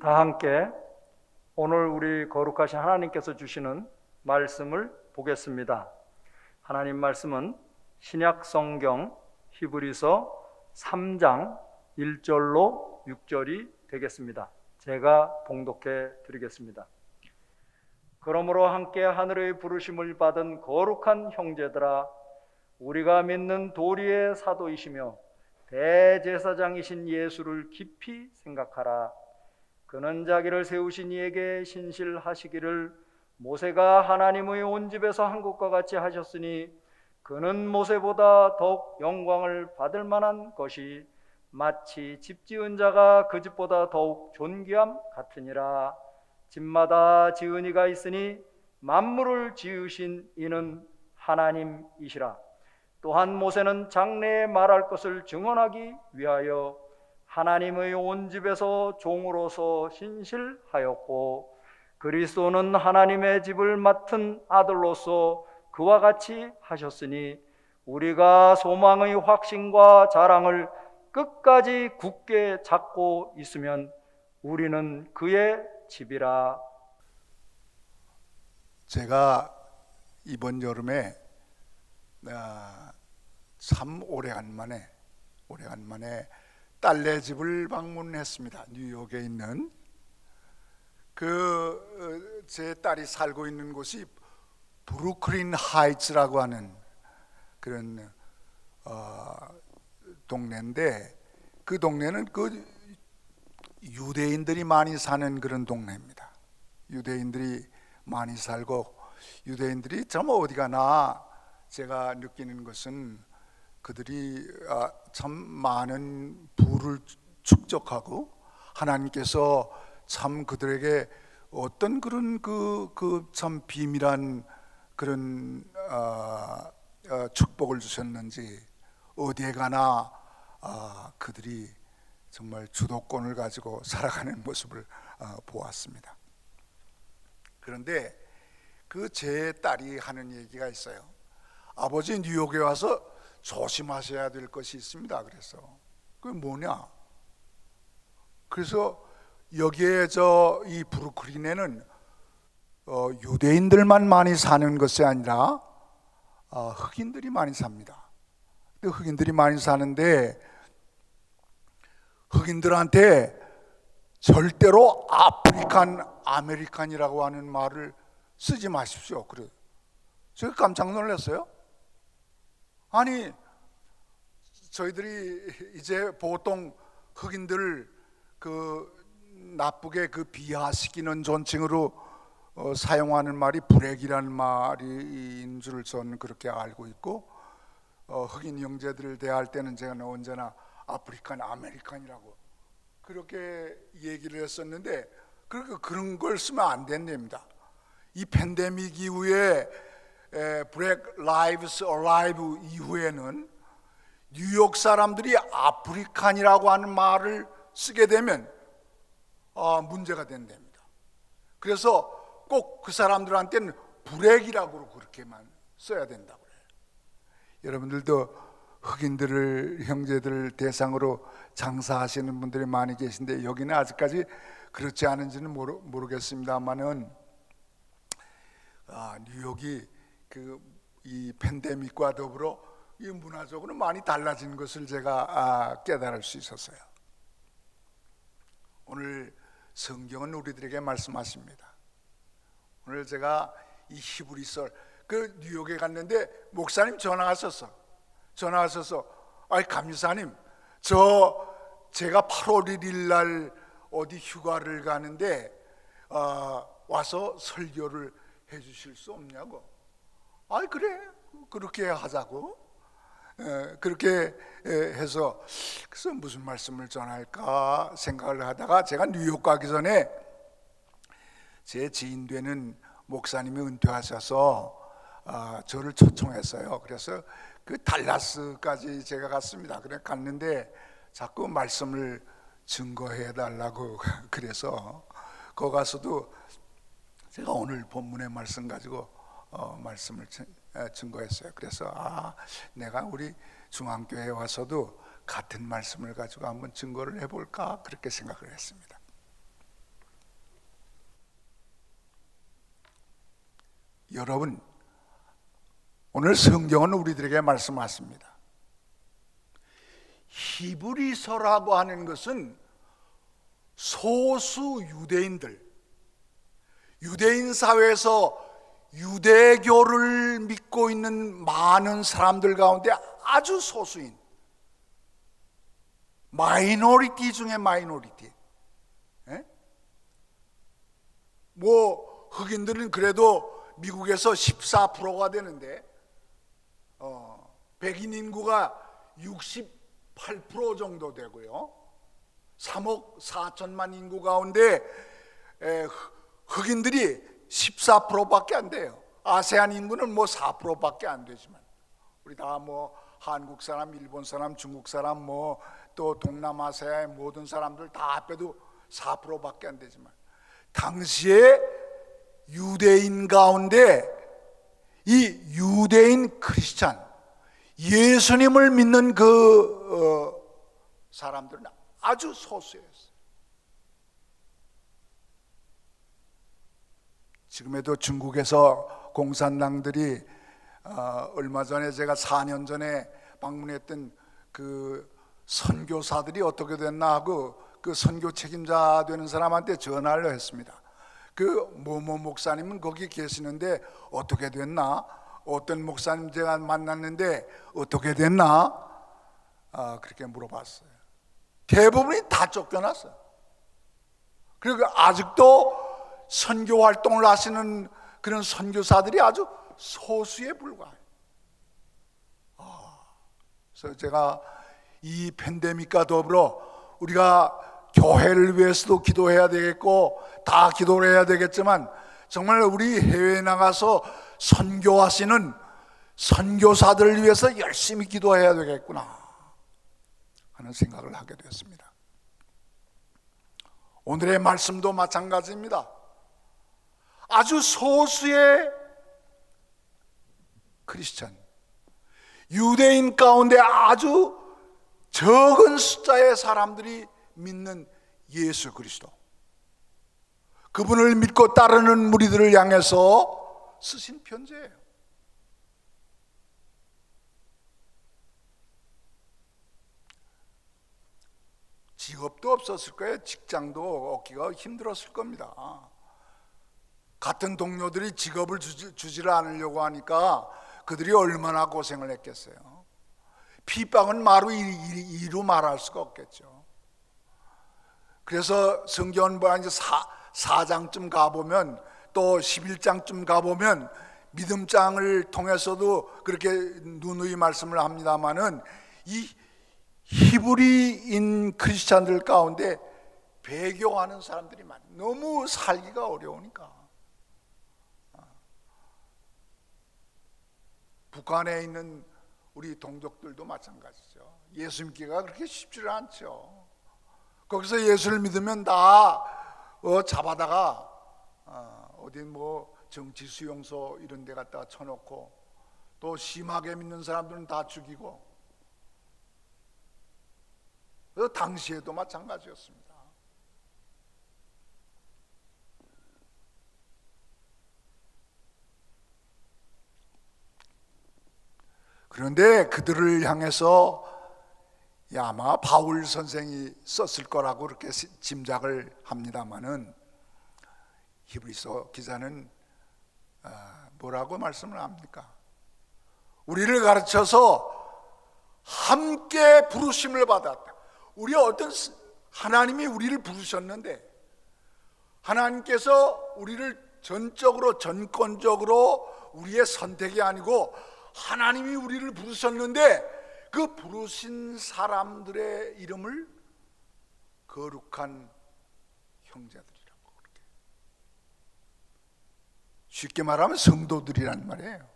다 함께 오늘 우리 거룩하신 하나님께서 주시는 말씀을 보겠습니다. 하나님 말씀은 신약 성경 히브리서 3장 1절로 6절이 되겠습니다. 제가 봉독해 드리겠습니다. 그러므로 함께 하늘의 부르심을 받은 거룩한 형제들아, 우리가 믿는 도리의 사도이시며 대제사장이신 예수를 깊이 생각하라. 그는 자기를 세우신 이에게 신실하시기를 모세가 하나님의 온 집에서 한 것과 같이 하셨으니, 그는 모세보다 더욱 영광을 받을 만한 것이 마치 집 지은 자가 그 집보다 더욱 존귀함 같으니라. 집마다 지은 이가 있으니 만물을 지으신 이는 하나님이시라. 또한 모세는 장래에 말할 것을 증언하기 위하여 하나님의 온 집에서 종으로서 신실하였고, 그리스도는 하나님의 집을 맡은 아들로서 그와 같이 하셨으니, 우리가 소망의 확신과 자랑을 끝까지 굳게 잡고 있으면 우리는 그의 집이라. 제가 이번 여름에 참 오래간만에 딸네 집을 방문했습니다. 뉴욕에 있는 제 딸이 살고 있는 곳이 브루클린 하이츠라고 하는 그런 동네인데, 그 동네는 유대인들이 많이 사는 그런 동네입니다. 유대인들이 많이 살고, 유대인들이 참 어디 가나 제가 느끼는 것은 그들이 참 많은 부를 축적하고, 하나님께서 참 그들에게 어떤 그런 참 비밀한 그런 축복을 주셨는지, 어디에 가나 그들이 정말 주도권을 가지고 살아가는 모습을 보았습니다. 그런데 제 딸이 하는 얘기가 있어요. 아버지, 뉴욕에 와서 조심하셔야 될 것이 있습니다. 그래서 그게 뭐냐? 그래서 여기에 이 브루클린에는 유대인들만 많이 사는 것이 아니라 흑인들이 많이 삽니다. 흑인들이 많이 사는데, 흑인들한테 절대로 아프리칸 아메리칸이라고 하는 말을 쓰지 마십시오. 그래, 제가 깜짝 놀랐어요. 아니, 저희들이 이제 보통 흑인들을 나쁘게 비하시키는 존칭으로 사용하는 말이 블랙이라는 말인 줄 저는 그렇게 알고 있고, 흑인 형제들을 대할 때는 제가 언제나 아프리칸 아메리칸이라고 그렇게 얘기를 했었는데, 그런 걸 쓰면 안 된답니다. 이 팬데믹 이후에 블랙 라이브스 얼라이브 이후에는 뉴욕 사람들이 아프리칸이라고 하는 말을 쓰게 되면 문제가 된답니다. 그래서 꼭 그 사람들한테는 블랙이라고 그렇게만 써야 된다고 그래요. 여러분들도 흑인들을, 형제들을 대상으로 장사하시는 분들이 많이 계신데, 여기는 아직까지 그렇지 않은지는 모르겠습니다만은 뉴욕이 이 팬데믹과 더불어 이 문화적으로 많이 달라진 것을 제가 깨달을 수 있었어요. 오늘 성경은 우리들에게 말씀하십니다. 오늘 제가 이 히브리서 뉴욕에 갔는데 목사님 전화 왔었어. 아이, 감사님, 제가 8월 1일 날 어디 휴가를 가는데 와서 설교를 해주실 수 없냐고. 아이, 그래, 그렇게 하자고. 그렇게 해서, 그래서 무슨 말씀을 전할까 생각을 하다가, 제가 뉴욕 가기 전에 제 지인 되는 목사님이 은퇴하셔서 저를 초청했어요. 그래서 달라스까지 제가 갔습니다. 그래 갔는데 자꾸 말씀을 증거해 달라고 그래서 거기 가서도 제가 오늘 본문의 말씀 가지고 말씀을 증거했어요. 그래서 내가 우리 중앙교회에 와서도 같은 말씀을 가지고 한번 증거를 해볼까 그렇게 생각을 했습니다. 여러분, 오늘 성경은 우리들에게 말씀하십니다. 히브리서라고 하는 것은 소수 유대인들, 유대인 사회에서 유대교를 믿고 있는 많은 사람들 가운데 아주 소수인 마이너리티 중에 마이너리티. 뭐 흑인들은 그래도 미국에서 14%가 되는데 백인 인구가 68% 정도 되고요. 3억 4천만 인구 가운데 흑인들이 14%밖에 안 돼요. 아세안 인구는 뭐 4%밖에 안 되지만 우리 다 뭐 한국 사람, 일본 사람, 중국 사람, 뭐 또 동남아시아의 모든 사람들 다 합해도 4%밖에 안 되지만 당시에 유대인 가운데 이 유대인 크리스찬 예수님을 믿는 그 사람들은 아주 소수였어요. 지금에도 중국에서 공산당들이 얼마 전에 제가 4년 전에 방문했던 그 선교사들이 어떻게 됐나 하고 그 선교 책임자 되는 사람한테 전화를 했습니다. 그 모모 목사님은 거기 계시는데 어떻게 됐나? 어떤 목사님 제가 만났는데 어떻게 됐나? 그렇게 물어봤어요. 대부분이 다 쫓겨났어요. 그리고 아직도 선교 활동을 하시는 그런 선교사들이 아주 소수에 불과해요. 그래서 제가 이 팬데믹과 더불어 우리가 교회를 위해서도 기도해야 되겠고 다 기도를 해야 되겠지만 정말 우리 해외에 나가서 선교하시는 선교사들을 위해서 열심히 기도해야 되겠구나 하는 생각을 하게 되었습니다. 오늘의 말씀도 마찬가지입니다. 아주 소수의 크리스찬, 유대인 가운데 아주 적은 숫자의 사람들이 믿는 예수 그리스도, 그분을 믿고 따르는 무리들을 향해서 쓰신 편지예요. 직업도 없었을 거예요. 직장도 얻기가 힘들었을 겁니다. 같은 동료들이 직업을 주지를 않으려고 하니까 그들이 얼마나 고생을 했겠어요. 핍박은 마루 이루 말할 수가 없겠죠. 그래서 성경은 뭐 이제 4장쯤 가보면 또 11장쯤 가보면 믿음장을 통해서도 그렇게 누누이 말씀을 합니다마는 이 히브리인 크리스찬들 가운데 배교하는 사람들이 많아요. 너무 살기가 어려우니까. 북한에 있는 우리 동족들도 마찬가지죠. 예수 믿기가 그렇게 쉽지를 않죠. 거기서 예수를 믿으면 다 잡아다가 어디 뭐 정치 수용소 이런 데 갖다가 쳐놓고 또 심하게 믿는 사람들은 다 죽이고, 당시에도 마찬가지였습니다. 그런데 그들을 향해서 아마 바울 선생이 썼을 거라고 그렇게 짐작을 합니다마는 히브리서 기자는 뭐라고 말씀을 합니까? 우리를 가르쳐서 함께 부르심을 받았다. 우리 어떤 하나님이 우리를 부르셨는데 하나님께서 우리를 전적으로 전권적으로 우리의 선택이 아니고 하나님이 우리를 부르셨는데 그 부르신 사람들의 이름을 거룩한 형제들이라고, 그렇게 쉽게 말하면 성도들이란 말이에요.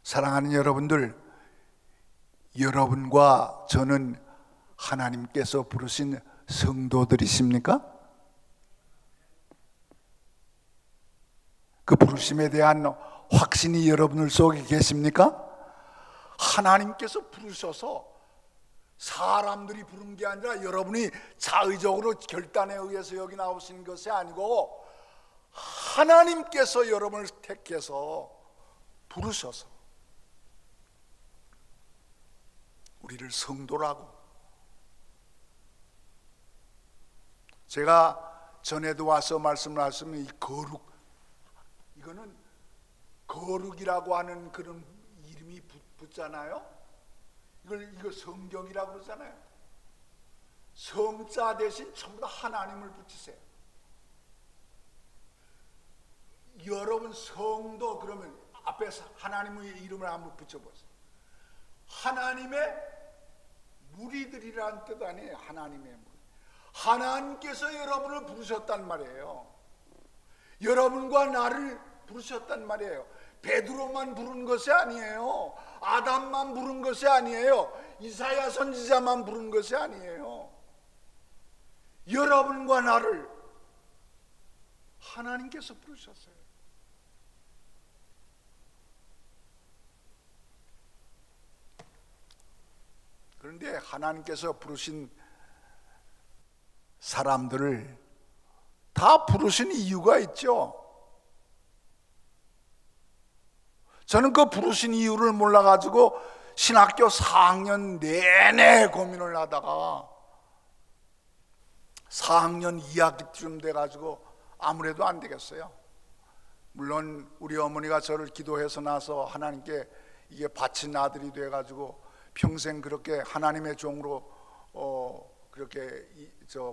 사랑하는 여러분들, 여러분과 저는 하나님께서 부르신 성도들이십니까? 그 부르심에 대한 확신이 여러분들 속에 계십니까? 하나님께서 부르셔서 사람들이 부른 게 아니라 여러분이 자의적으로 결단에 의해서 여기 나오신 것이 아니고 하나님께서 여러분을 택해서 부르셔서 우리를 성도라고. 제가 전에도 와서 말씀을 하시면 이 거룩, 이거는 거룩이라고 하는 그런 이름이 붙잖아요. 이거 성경이라고 그러잖아요. 성자 대신 전부 다 하나님을 붙이세요. 여러분 성도 그러면 앞에 하나님의 이름을 한번 붙여보세요. 하나님의 무리들이라는 뜻 아니에요. 하나님의 무리. 하나님께서 여러분을 부르셨단 말이에요. 여러분과 나를 부르셨단 말이에요. 베드로만 부른 것이 아니에요. 아담만 부른 것이 아니에요. 이사야 선지자만 부른 것이 아니에요. 여러분과 나를 하나님께서 부르셨어요. 그런데 하나님께서 부르신 사람들을 다 부르신 이유가 있죠. 저는 그 부르신 이유를 몰라가지고 신학교 4학년 내내 고민을 하다가 4학년 2학기쯤 돼가지고 아무래도 안 되겠어요. 물론 우리 어머니가 저를 기도해서 나서 하나님께 이게 바친 아들이 돼가지고 평생 그렇게 하나님의 종으로 그렇게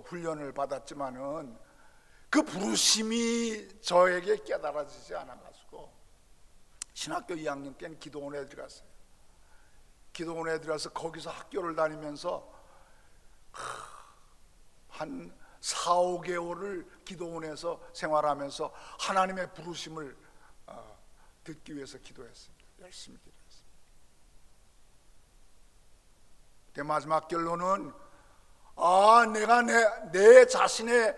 훈련을 받았지만은 그 부르심이 저에게 깨달아지지 않아가지고 신학교 2학년 때는 기도원에 들어갔어요. 기도원에 들어가서 거기서 학교를 다니면서 한 4, 5개월을 기도원에서 생활하면서 하나님의 부르심을 듣기 위해서 기도했습니다. 열심히 기도했습니다. 그 마지막 결론은 내가 내 자신의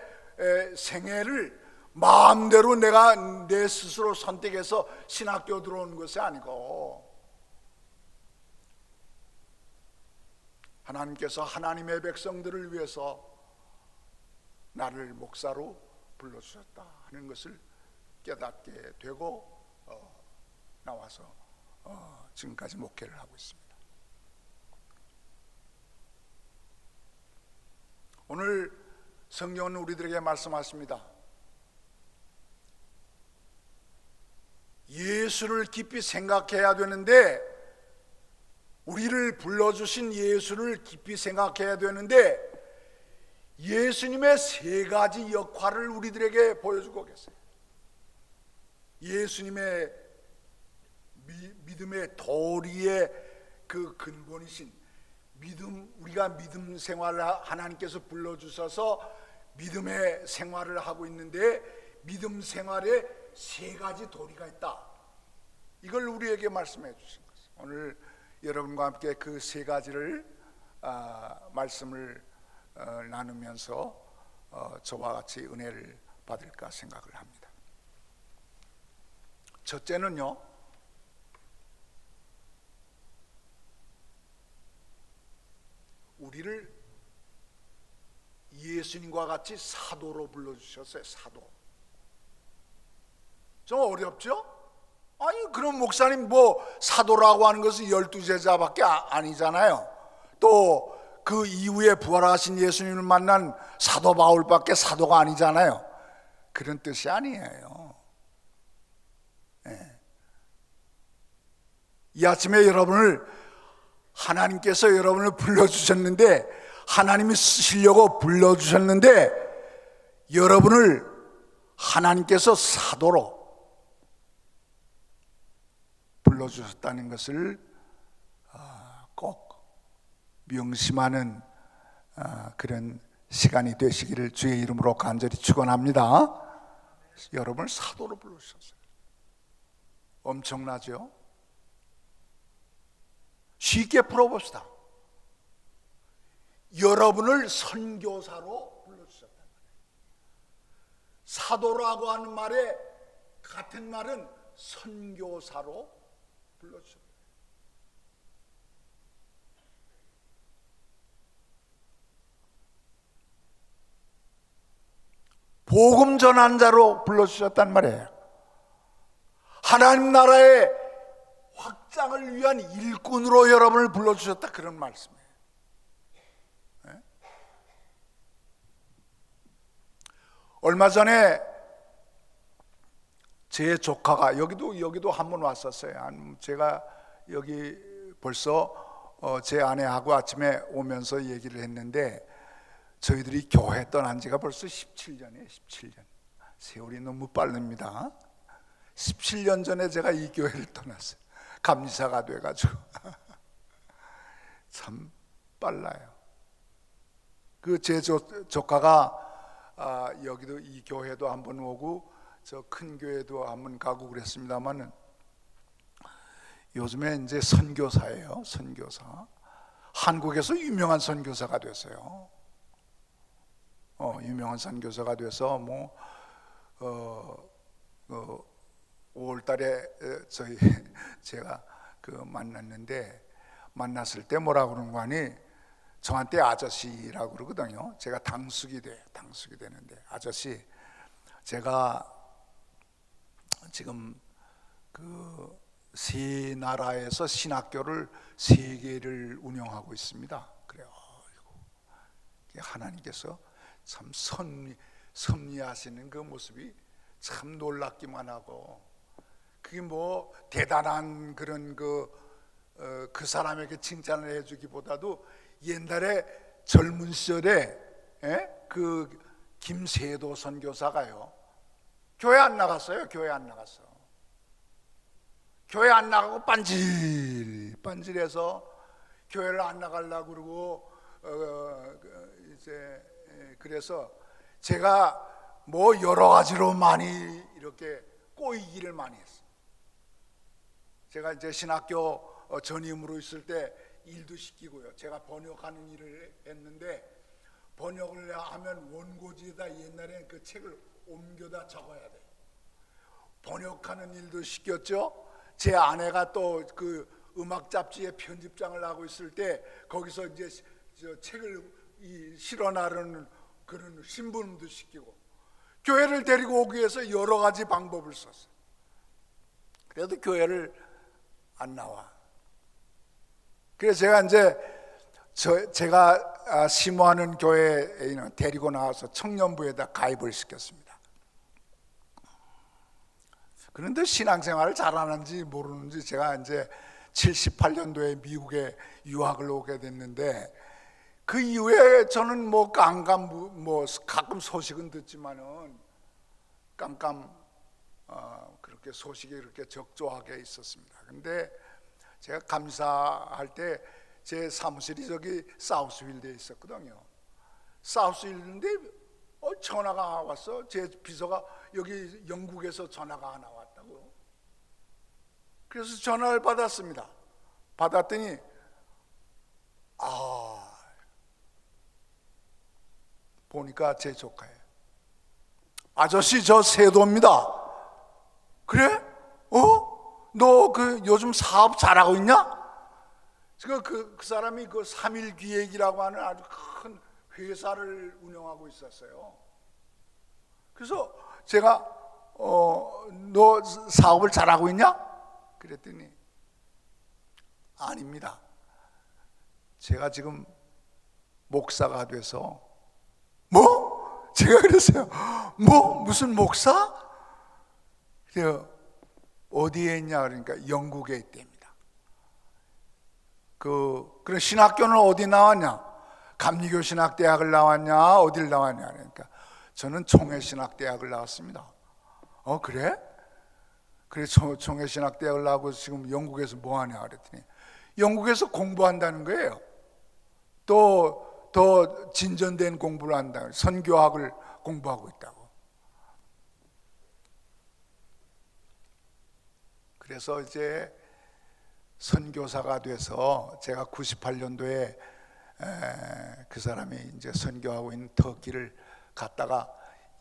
생애를 마음대로 내가 내 스스로 선택해서 신학교 들어온 것이 아니고 하나님께서 하나님의 백성들을 위해서 나를 목사로 불러주셨다 하는 것을 깨닫게 되고 나와서 지금까지 목회를 하고 있습니다. 오늘 성경은 우리들에게 말씀하십니다. 예수를 깊이 생각해야 되는데, 우리를 불러주신 예수를 깊이 생각해야 되는데, 예수님의 세 가지 역할을 우리들에게 보여주고 계세요. 예수님의 믿음의 도리의 그 근본이신 우리가 믿음 생활을 하나님께서 불러주셔서 믿음의 생활을 하고 있는데, 믿음 생활에 세 가지 도리가 있다. 이걸 우리에게 말씀해 주신 것입니다. 오늘 여러분과 함께 그 세 가지를 말씀을 나누면서 저와 같이 은혜를 받을까 생각을 합니다. 첫째는요, 우리를 예수님과 같이 사도로 불러주셨어요. 사도. 좀 어렵죠? 아니, 그럼 목사님 사도라고 하는 것은 12제자밖에 아니잖아요. 또 그 이후에 부활하신 예수님을 만난 사도 바울밖에 사도가 아니잖아요. 그런 뜻이 아니에요. 네. 이 아침에 하나님께서 여러분을 불러주셨는데, 하나님이 쓰시려고 불러주셨는데, 여러분을 하나님께서 사도로 불러주셨다는 것을 꼭 명심하는 그런 시간이 되시기를 주의 이름으로 간절히 축원합니다. 여러분을 사도로 불러주셨어요. 엄청나죠? 쉽게 풀어봅시다. 여러분을 선교사로 불러주셨단 말이에요. 사도라고 하는 말에 같은 말은 선교사로 불러주셨다. 복음 전환자로 불러주셨단 말이에요. 하나님 나라의 확장을 위한 일꾼으로 여러분을 불러주셨다, 그런 말씀이에요. 네? 얼마 전에 제 조카가 여기도 한 번 왔었어요. 제가 여기 벌써 제 아내하고 아침에 오면서 얘기를 했는데, 저희들이 교회 떠난 지가 벌써 17년이에요. 17년. 세월이 너무 빠릅니다. 17년 전에 제가 이 교회를 떠났어요. 감리사가 돼가지고. 참 빨라요. 그 제 조카가 여기도 이 교회도 한번 오고 저 큰 교회도 한번 가고 그랬습니다만은, 요즘에 이제 선교사예요. 선교사. 한국에서 유명한 선교사가 됐어요. 유명한 선교사가 돼서 5월달에 제가 만났는데, 만났을 때 뭐라고 그러는 거 아니? 저한테 아저씨라고 그러거든요. 제가 당숙이 되는데, 아저씨, 제가 지금 세 나라에서 신학교를 3개를 운영하고 있습니다. 그래요. 하나님께서 참 섭리하시는 그 모습이 참 놀랍기만 하고, 그게 뭐 대단한 그런 그 사람에게 칭찬을 해주기보다도 옛날에 젊은 시절에 그 김세도 선교사가요, 교회 안 나갔어요. 교회 안 나가고 반질반질해서 교회를 안 나가려고 그러고, 이제 그래서 제가 뭐 여러 가지로 많이 이렇게 꼬이기를 많이 했어요. 제가 이제 신학교 전임으로 있을 때 일도 시키고요. 제가 번역하는 일을 했는데, 번역을 하면 원고지에다 옛날에 그 책을 옮겨다 적어야 돼요. 번역하는 일도 시켰죠. 제 아내가 또 그 음악 잡지에 편집장을 하고 있을 때 거기서 이제 저 책을 실어 나르는 그런 신부름도 시키고, 교회를 데리고 오기 위해서 여러 가지 방법을 썼어요. 그래도 교회를 안 나와. 그래서 제가 이제 제가 심호하는 교회에 데리고 나와서 청년부에다 가입을 시켰습니다. 그런데 신앙생활을 잘하는지 모르는지, 제가 이제 78년도에 미국에 유학을 오게 됐는데, 그 이후에 저는 뭐 가끔 소식은 듣지만은 그렇게 소식이 그렇게 적조하게 있었습니다. 근데 제가 감사할 때 제 사무실이 저기 사우스빌드에 있었거든요. 사우스빌드인데 전화가 왔어. 제 비서가 여기 영국에서 전화가 하나 왔다고. 그래서 전화를 받았습니다. 받았더니 보니까 제 조카예요. 아저씨, 저 세도입니다. 그래? 너 요즘 사업 잘하고 있냐? 그 사람이 그 3일 기획이라고 하는 아주 큰 회사를 운영하고 있었어요. 그래서 제가 너 사업을 잘하고 있냐? 그랬더니 아닙니다. 제가 지금 목사가 돼서. 뭐? 제가 그랬어요. 무슨 목사? 그래요. 어디에 있냐 그러니까 영국에 있답니다. 그런 신학교는 어디 나왔냐? 감리교 신학대학을 나왔냐? 어딜 나왔냐? 그러니까 저는 총회신학대학을 나왔습니다. 그래? 그래, 총회신학대학을 나오고 지금 영국에서 뭐 하냐 그랬더니 영국에서 공부한다는 거예요. 또 더 진전된 공부를 한다. 선교학을 공부하고 있다고. 그래서 이제 선교사가 돼서 제가 98년도에 그 사람이 이제 선교하고 있는 터키를 갔다가,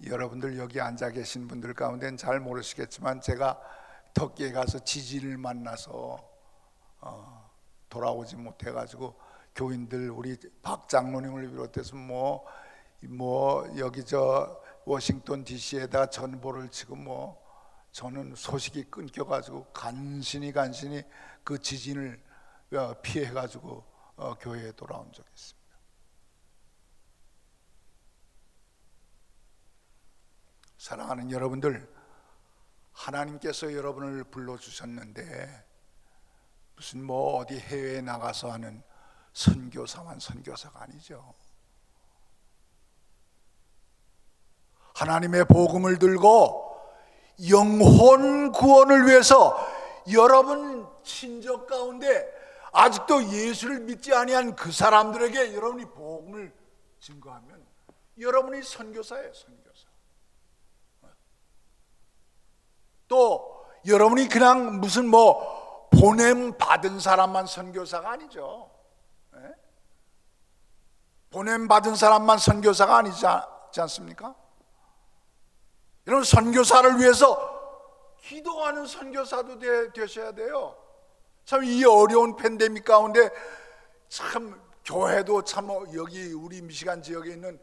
여러분들 여기 앉아 계신 분들 가운데는 잘 모르시겠지만 제가 터키에 가서 지진을 만나서 돌아오지 못해가지고 교인들, 우리 박 장로님을 비롯해서 뭐 여기 워싱턴 DC에다 전보를 치고 저는 소식이 끊겨가지고 간신히 그 지진을 피해가지고 교회에 돌아온 적이 있습니다. 사랑하는 여러분들, 하나님께서 여러분을 불러주셨는데 무슨 어디 해외에 나가서 하는 선교사만 선교사가 아니죠. 하나님의 복음을 들고 영혼 구원을 위해서 여러분 친족 가운데 아직도 예수를 믿지 아니한 그 사람들에게 여러분이 복음을 증거하면 여러분이 선교사예요. 선교사. 또 여러분이 그냥 무슨 보냄 받은 사람만 선교사가 아니죠. 보냄 받은 사람만 선교사가 아니지 않습니까? 여러분, 선교사를 위해서 기도하는 선교사도 되셔야 돼요. 참 이 어려운 팬데믹 가운데 참 교회도 참 여기 우리 미시간 지역에 있는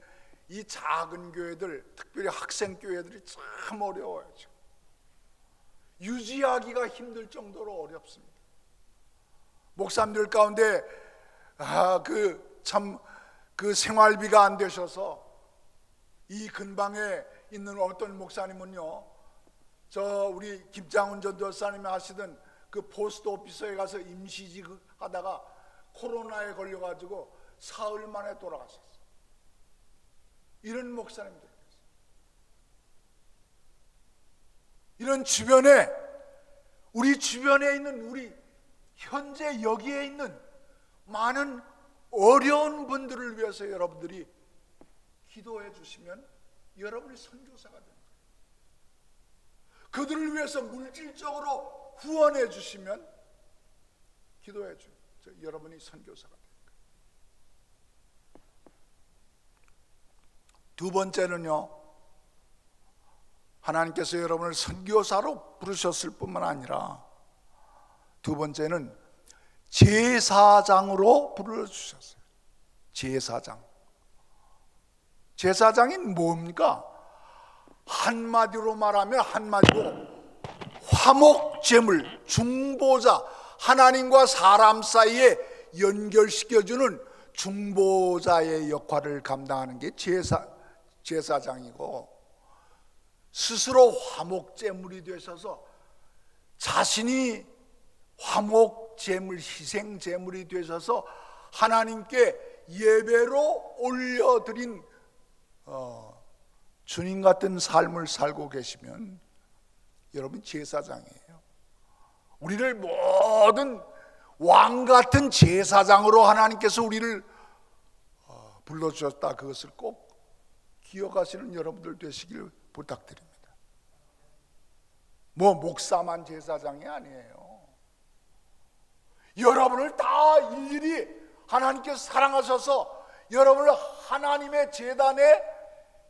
이 작은 교회들, 특별히 학생 교회들이 참 어려워요. 지금 유지하기가 힘들 정도로 어렵습니다. 목사님들 가운데 그 생활비가 안 되셔서 이 근방에 있는 어떤 목사님은요, 우리 김장훈 전도사님이 하시던 그 포스트 오피스에 가서 임시직 하다가 코로나에 걸려가지고 사흘 만에 돌아가셨어요. 이런 목사님들 계세요. 이런 우리 주변에 있는 우리 현재 여기에 있는 많은 어려운 분들을 위해서 여러분들이 기도해 주시면 여러분이 선교사가 됩니다. 그들을 위해서 물질적으로 후원해 주시면 기도해 주면 여러분이 선교사가 됩니다. 두 번째는요, 하나님께서 여러분을 선교사로 부르셨을 뿐만 아니라 두 번째는 제사장으로 불러주셨어요. 제사장이 뭡니까? 한마디로 말하면 화목제물, 중보자, 하나님과 사람 사이에 연결시켜주는 중보자의 역할을 감당하는 게 제사장이고, 스스로 화목제물이 되셔서 자신이 화목제물, 희생제물이 되셔서 하나님께 예배로 올려드린 주님 같은 삶을 살고 계시면 여러분 제사장이에요. 우리를 모든 왕 같은 제사장으로 하나님께서 우리를 불러주셨다. 그것을 꼭 기억하시는 여러분들 되시길 부탁드립니다. 목사만 제사장이 아니에요. 여러분을 다 일일이 하나님께서 사랑하셔서 여러분을 하나님의 제단의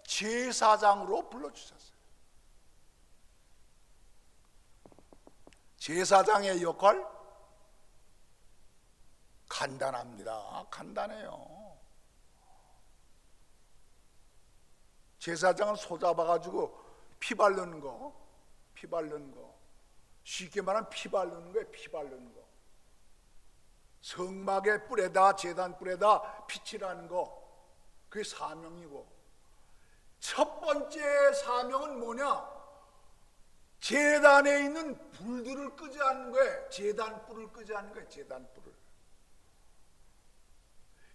제사장으로 불러주셨어요. 제사장의 역할 간단합니다. 간단해요. 제사장은 소 잡아가지고 피 바르는 거, 쉽게 말하면 피 바르는 거예요. 피 바르는 거. 성막의 뿔에다, 제단 뿔에다 피칠하는 거, 그게 사명이고, 첫 번째 사명은 뭐냐? 제단에 있는 불들을 끄지 않는 거예요. 제단 뿔을 끄지 않는 거예요. 제단 뿔을.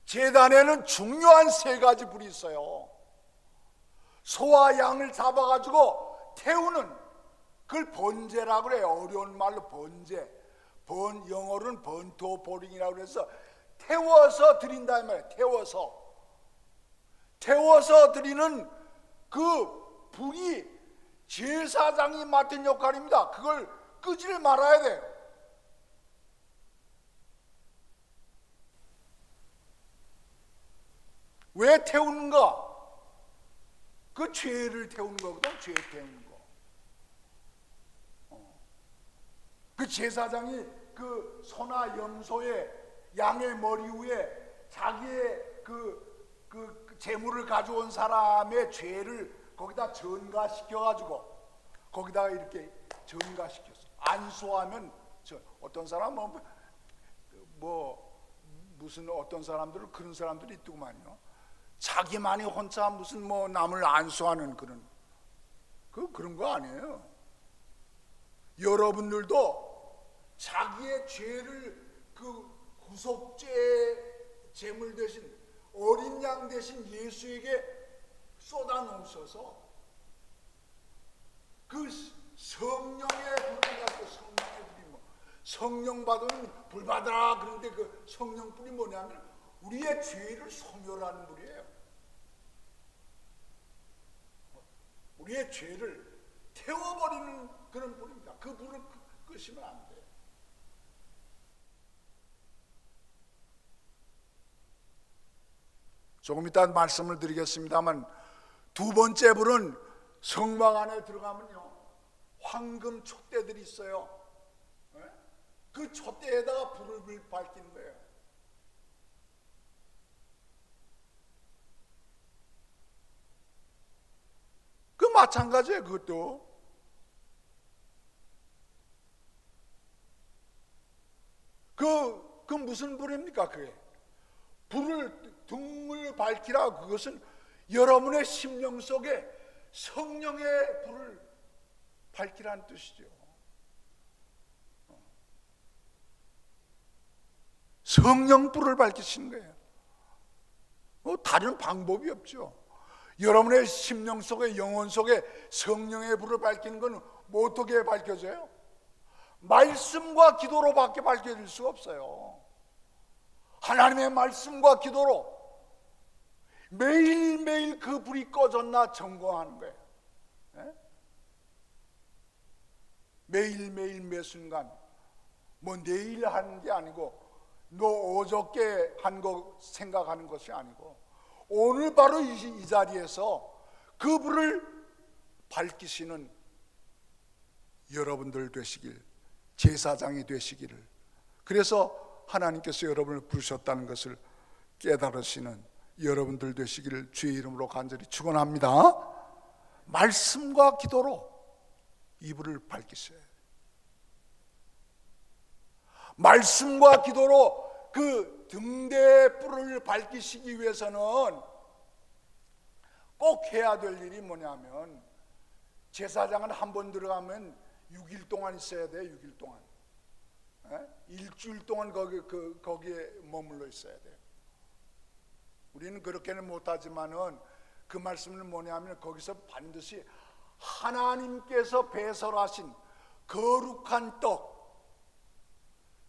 제단에는 중요한 세 가지 불이 있어요. 소와 양을 잡아가지고 태우는, 그걸 번제라고 그래요. 어려운 말로 번제. 영어로는 번토 보링이라고 그래서 태워서 드린다 이 말이에요. 태워서 드리는 그 불이 제사장이 맡은 역할입니다. 그걸 끄지를 말아야 돼요. 왜 태우는가? 그 죄를 태우는 거거든. 죄 태우는 거. 그 제사장이 그 소나 염소의 양의 머리 위에 자기의 그 재물을 가져온 사람의 죄를 거기다 전가시켜가지고 거기다가 이렇게 전가시켰어. 안수하면 어떤 사람은 무슨 어떤 사람들은 그런 사람들이 있더구만요. 자기만이 혼자 무슨 남을 안수하는 그런 거 아니에요. 여러분들도 자기의 죄를 그 구속죄의 제물 대신 어린 양 대신 예수에게 쏟아 놓으셔서 그 성령의 불이 갖고 성령의 불이 성령 받으면 불 받아라. 그런데 그 성령 불이 뭐냐면 우리의 죄를 소멸하는 불이에요. 우리의 죄를 태워버리는 그런 불입니다. 그 불을 끄시면 안 돼요. 조금 이따 말씀을 드리겠습니다만 두 번째 불은 성막 안에 들어가면요 황금 촛대들이 있어요. 그 촛대에다가 불을 밝히는 거예요. 그 마찬가지예요. 그것도 그 무슨 불입니까? 그게 등을 밝히라. 그것은 여러분의 심령 속에 성령의 불을 밝히라는 뜻이죠. 성령 불을 밝히시는 거예요. 다른 방법이 없죠. 여러분의 심령 속에 영혼 속에 성령의 불을 밝히는 건 어떻게 밝혀져요? 말씀과 기도로밖에 밝혀질 수가 없어요. 하나님의 말씀과 기도로 매일매일 그 불이 꺼졌나 점검하는 거예요. 매일매일 매 순간 내일 하는 게 아니고 너 어저께 한 거 생각하는 것이 아니고 오늘 바로 이 자리에서 그 불을 밝히시는 여러분들 되시길, 제사장이 되시기를, 그래서 하나님께서 여러분을 부르셨다는 것을 깨달으시는 여러분들 되시기를 주의 이름으로 간절히 축원합니다. 말씀과 기도로 이 불을 밝히셔야 해요. 말씀과 기도로 그 등대의 불을 밝히시기 위해서는 꼭 해야 될 일이 뭐냐면 제사장은 한 번 들어가면 6일 동안 있어야 돼요. 6일 동안. 일주일 동안 거기에 머물러 있어야 돼요. 우리는 그렇게는 못하지만은 그 말씀은 뭐냐면 거기서 반드시 하나님께서 배설하신 거룩한 떡,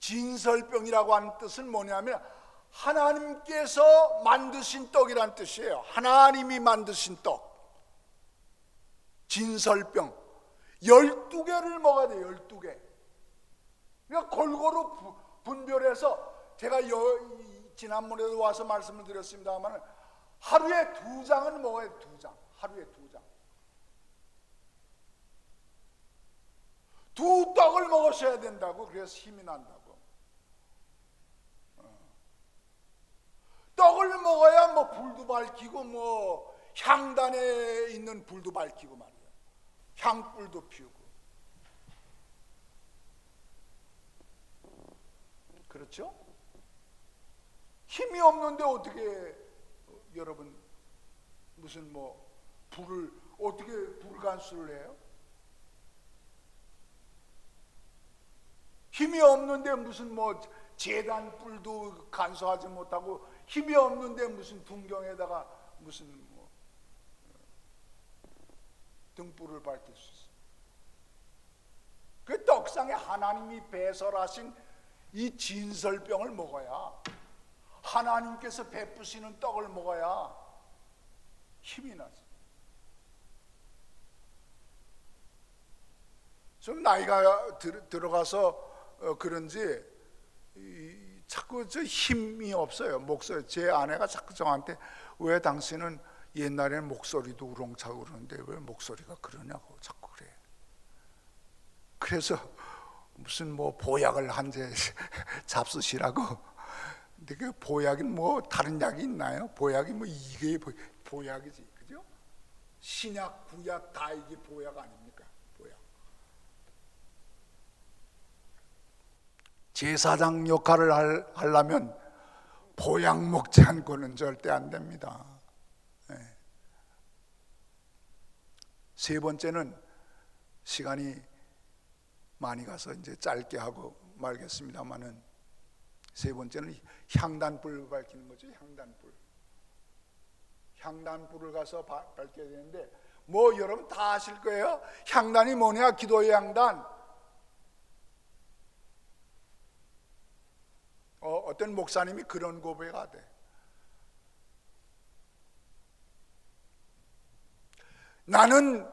진설병이라고 하는 뜻은 뭐냐면 하나님께서 만드신 떡이란 뜻이에요. 하나님이 만드신 떡, 진설병 12개를 먹어야 돼요. 12개. 그러니까 골고루 분별해서 제가 지난번에도 와서 말씀을 드렸습니다만 하루에 2장은 먹어야 돼요. 2장. 하루에 2장. 두 떡을 먹으셔야 된다고. 그래서 힘이 난다고. 떡을 먹어야 불도 밝히고 향단에 있는 불도 밝히고 말이에요. 향불도 피우고. 그렇죠? 힘이 없는데 어떻게 여러분 무슨 불을 어떻게 불간수를 해요? 힘이 없는데 무슨 제단 뿔도 간수하지 못하고 힘이 없는데 무슨 등경에다가 무슨 등불을 밝힐 수 있어요. 그 떡상에 하나님이 배설하신 이 진설병을 먹어야, 하나님께서 베푸시는 떡을 먹어야 힘이 나죠. 좀 나이가 들어가서 그런지 자꾸 힘이 없어요. 목소리. 제 아내가 자꾸 저한테 왜 당신은 옛날에는 목소리도 우렁차고 그러는데 왜 목소리가 그러냐고 자꾸 그래. 그래서 무슨 보약을 한 제 잡수시라고. 근데 그 보약은 다른 약이 있나요? 보약이 이게 보약이지, 그죠? 신약, 구약 다 이게 보약 아닙니까? 보약. 제사장 역할을 하려면 보약 먹지 않고는 절대 안 됩니다. 네. 세 번째는 시간이 많이 가서 이제 짧게 하고 말겠습니다만은, 세 번째는 향단불을 밝히는 거죠. 향단불. 향단불을 가서 밝혀야 되는데, 뭐 여러분 다 아실 거예요. 향단이 뭐냐? 기도의 향단. 어떤 목사님이 그런 고백하대. 나는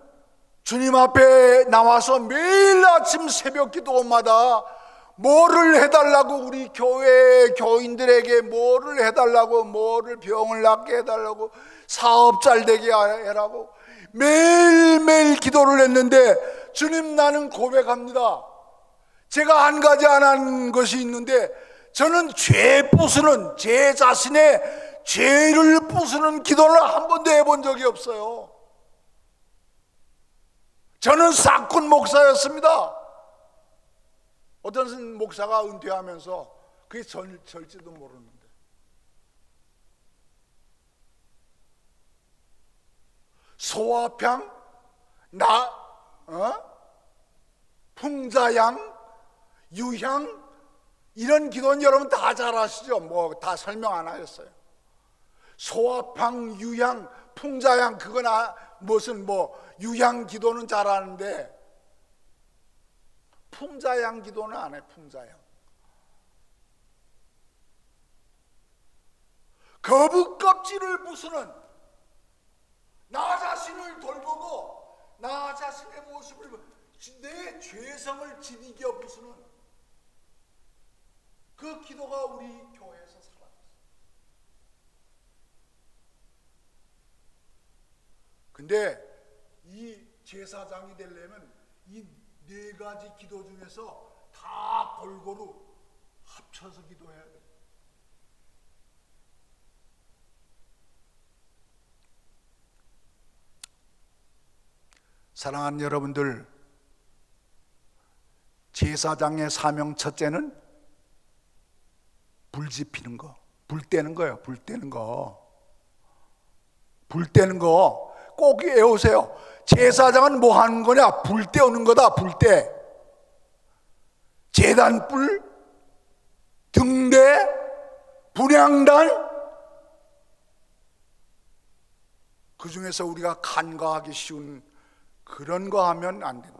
주님 앞에 나와서 매일 아침 새벽 기도마다 뭐를 해달라고, 우리 교회 교인들에게 뭐를 해달라고, 뭐를 병을 낫게 해달라고, 사업 잘 되게 해라고 매일매일 기도를 했는데, 주님, 나는 고백합니다. 제가 한 가지 안 한 것이 있는데, 저는 죄 부수는, 제 자신의 죄를 부수는 기도를 한 번도 해본 적이 없어요. 저는 사꾼 목사였습니다. 어떤 목사가 은퇴하면서 그게 절지도 모르는데, 소화평, 풍자양, 유향, 이런 기도는 여러분 다 잘 아시죠? 뭐 다 설명 안 하겠어요. 소화팡, 유향, 풍자양, 그건 무슨 뭐 유향 기도는 잘 아는데, 풍자양 기도는 안 해. 풍자양. 거북 껍질을 부수는, 나 자신을 돌보고 나 자신의 모습을, 내 죄성을 지니겨 부수는 그 기도가 우리 교회에서 사라졌어요. 근데 이 제사장이 되려면 이 네 가지 기도 중에서 다 골고루 합쳐서 기도해야 돼요. 사랑하는 여러분들, 제사장의 사명 첫째는 불 지피는 거, 불 떼는 거예요. 불 떼는 거. 불 떼는 거 꼭 외우세요. 제사장은 뭐 하는 거냐? 불 떼우는 거다. 불 떼. 제단불, 등대, 분향단, 그 중에서 우리가 간과하기 쉬운 그런 거 하면 안 된다.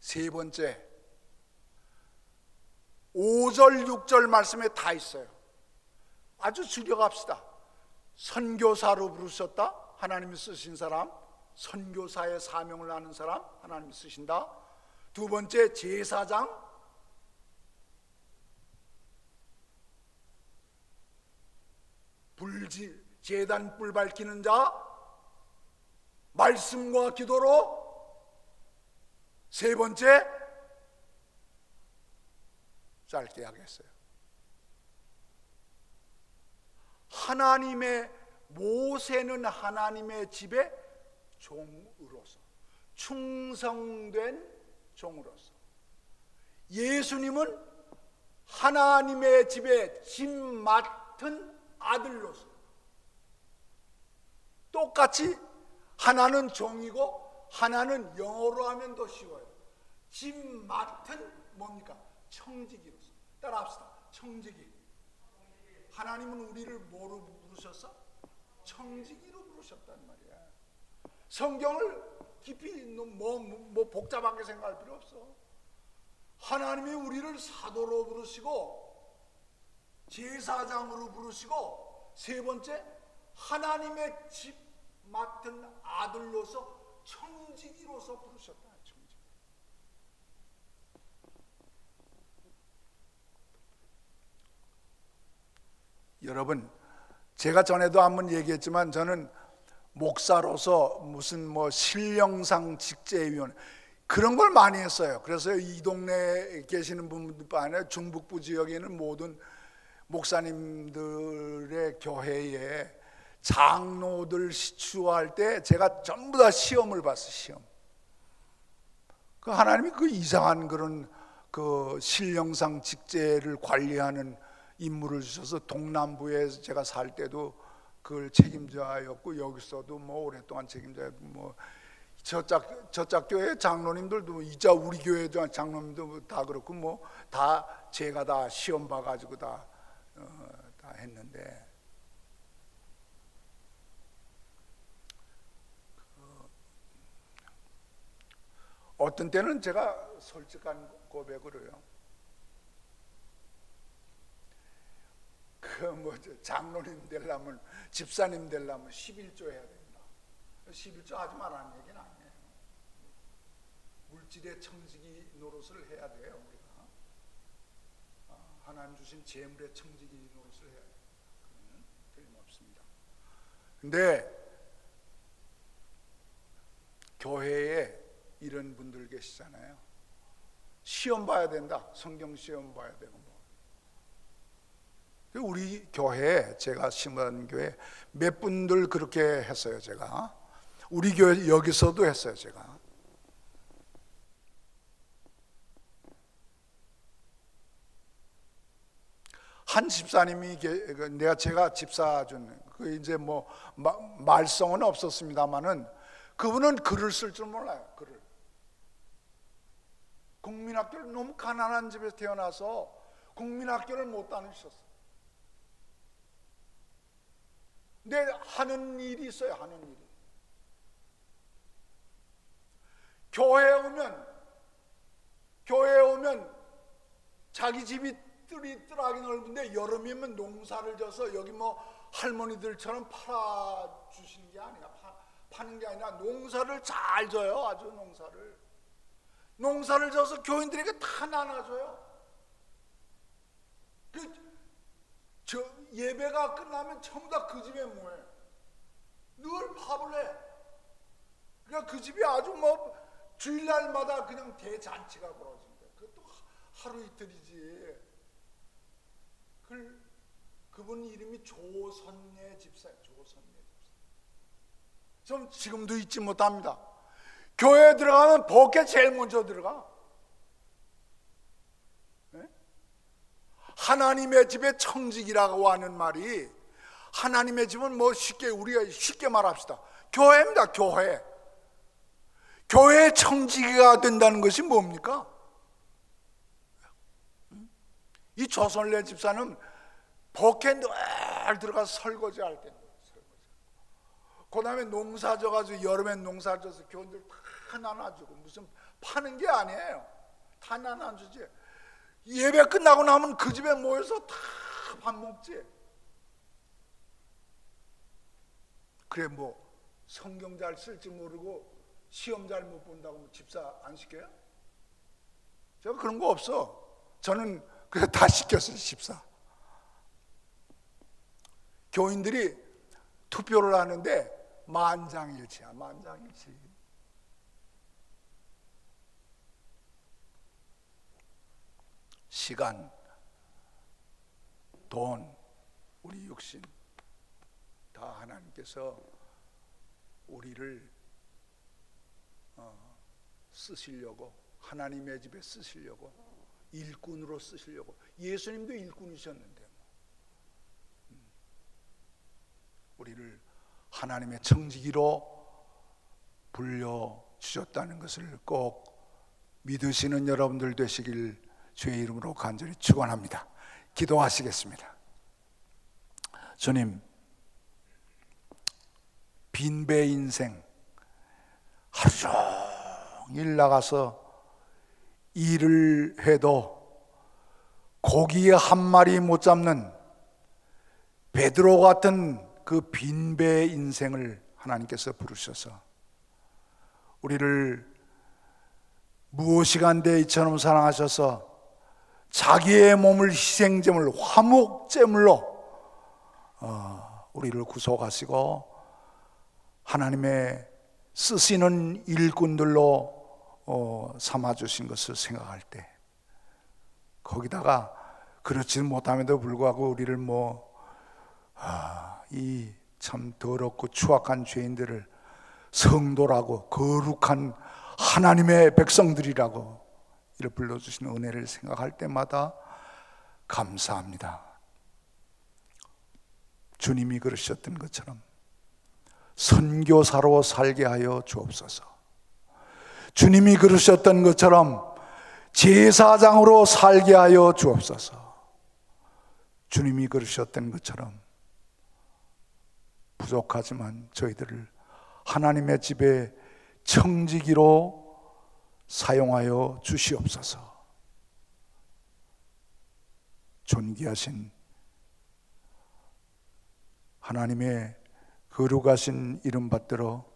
세 번째, 5절 6절 말씀에 다 있어요. 아주 줄여갑시다. 선교사로 부르셨다. 하나님이 쓰신 사람, 선교사의 사명을 하는 사람 하나님이 쓰신다. 두 번째, 제사장, 제단 불 밝히는 자, 말씀과 기도로. 세 번째, 짧게 하겠어요. 하나님의, 모세는 하나님의 집에 종으로서, 충성된 종으로서, 예수님은 하나님의 집에 집 맡은 아들로서, 똑같이 하나는 종이고 하나는 영어로 하면 더 쉬워요. 집 맡은 뭡니까? 청지기로서. 따라합시다. 청지기. 하나님은 우리를 뭐로 부르셨어? 청지기로 부르셨단 말이야. 성경을 깊이 뭐 복잡하게 생각할 필요 없어. 하나님이 우리를 사도로 부르시고, 제사장으로 부르시고, 세 번째, 하나님의 집 맡은 아들로서 청지기로서 부르셨다. 청지기. 여러분, 제가 전에도 한번 얘기했지만, 저는 목사로서 무슨 뭐 신령상 직제위원, 그런 걸 많이 했어요. 그래서 이 동네에 계시는 분들 반에 중북부 지역에 있는 모든 목사님들의 교회에 장로들 시추할 때 제가 전부 다 시험을 봤어요. 시험. 그 하나님이 그 이상한 그런 그 신령상 직제를 관리하는 임무를 주셔서 동남부에 제가 살 때도 그걸 책임자였고 여기서도 뭐 오랫동안 책임자였고 뭐 저짝 교회 장로님들도 이자 우리 교회 장로님도 다 그렇고 뭐 다 제가 다 시험 봐가지고 다 했는데 어떤 때는 제가 솔직한 고백을 해요. 그 뭐 장로님 되려면 집사님 되려면 11조 해야 된다. 11조 하지 말라는 얘기는 아니에요. 물질의 청지기 노릇을 해야 돼요. 우리가 하나님 주신 재물의 청지기 노릇을 해야 돼요. 그러면 틀림없습니다. 근데 교회에 이런 분들 계시잖아요. 시험 봐야 된다. 성경 시험 봐야 되고 뭐. 우리 교회에 제가 심은 교회 몇 분들 그렇게 했어요. 제가 우리 교회 여기서도 했어요. 제가 한 집사님이 제가 집사 준 그 이제 뭐 말썽은 없었습니다만은 그분은 글을 쓸 줄 몰라요. 글을. 국민학교를 너무 가난한 집에서 태어나서 국민학교를 못 다니셨어요. 근데 하는 일이 있어요. 하는 일이. 교회에 오면 자기 집이 뜰하기 넓은데 여름이면 농사를 져서 여기 뭐 할머니들처럼 팔아주시는 게 아니라 파는 게 아니라 농사를 잘 져요. 아주 농사를 져서 교인들에게 다 나눠줘요. 저 예배가 끝나면 전부 다 그 집에 모여요. 늘 밥을 해. 그러니까 그 집이 아주 뭐 주일날마다 그냥 대잔치가 벌어진대. 그것도 하루 이틀이지. 그분 이름이 조선예 집사예요. 조선예 집사. 좀 지금도 잊지 못합니다. 교회에 들어가면 복에 제일 먼저 들어가. 네? 하나님의 집에 청직이라고 하는 말이 하나님의 집은 뭐 우리가 쉽게 말합시다. 교회입니다. 교회. 교회의 청지기가 된다는 것이 뭡니까? 이 조선래 집사는 복에 늘 들어가서 설거지 할 때, 그 다음에 농사 져가지고 여름엔 농사 져서 교인들 다 나눠주고, 무슨 파는 게 아니에요. 다 나눠주지. 예배 끝나고 나면 그 집에 모여서 다 밥 먹지. 그래 뭐 성경 잘 쓸 줄 모르고 시험 잘 못 본다고 뭐 집사 안 시켜요? 제가 그런 거 없어. 저는 그래서 다 시켰어요. 집사. 교인들이 투표를 하는데 만장일치야. 만장일치. 시간, 돈, 우리 육신 다 하나님께서 우리를 쓰시려고, 하나님의 집에 쓰시려고, 일꾼으로 쓰시려고. 예수님도 일꾼이셨는데 우리를 하나님의 청지기로 불려주셨다는 것을 꼭 믿으시는 여러분들 되시길 주의 이름으로 간절히 축원합니다. 기도하시겠습니다. 주님, 빈배 인생 하루 종일 나가서 일을 해도 고기 한 마리 못 잡는 베드로 같은 그 빈배 인생을 하나님께서 부르셔서 우리를 무엇이간데 이처럼 사랑하셔서 자기의 몸을 희생제물, 화목제물로 우리를 구속하시고 하나님의 쓰시는 일꾼들로 삼아주신 것을 생각할 때, 거기다가 그렇지는 못함에도 불구하고 우리를 이 참 더럽고 추악한 죄인들을 성도라고, 거룩한 하나님의 백성들이라고 이를 불러주신 은혜를 생각할 때마다 감사합니다. 주님이 그러셨던 것처럼 선교사로 살게 하여 주옵소서. 주님이 그러셨던 것처럼 제사장으로 살게 하여 주옵소서. 주님이 그러셨던 것처럼 부족하지만 저희들을 하나님의 집에 청지기로 사용하여 주시옵소서. 존귀하신 하나님의 거룩하신 이름 받들어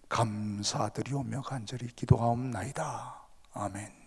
감사드리오며 간절히 기도하옵나이다. 아멘.